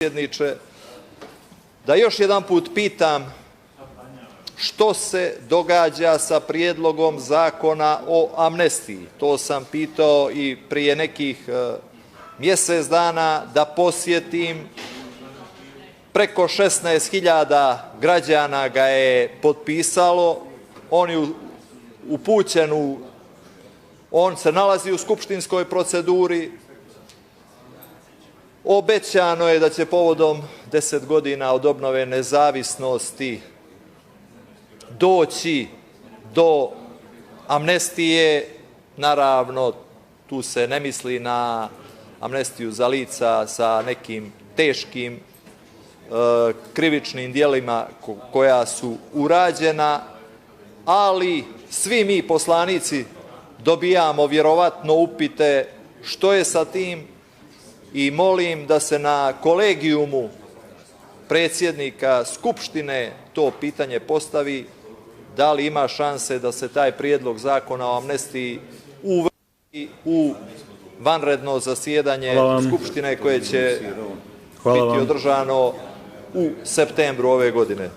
predsjedniče, da još jedan put pitam što se događa sa prijedlogom zakona o amnestiji. To sam pitao i prije nekih mjesec dana, da posjetim. Preko 16.000 građana ga je potpisalo. On se nalazi u skupštinskoj proceduri. Obećano je da će povodom 10 godina od obnove nezavisnosti doći do amnestije. Naravno, tu se ne misli na amnestiju za lica sa nekim teškim krivičnim djelima koja su urađena, ali svi mi poslanici dobijamo vjerovatno upite što je sa tim i molim da se na kolegijumu predsjednika Skupštine to pitanje postavi, da li ima šanse da se taj prijedlog zakona o amnestiji uvrsti u vanredno zasjedanje Skupštine koje će biti održano u septembru ove godine.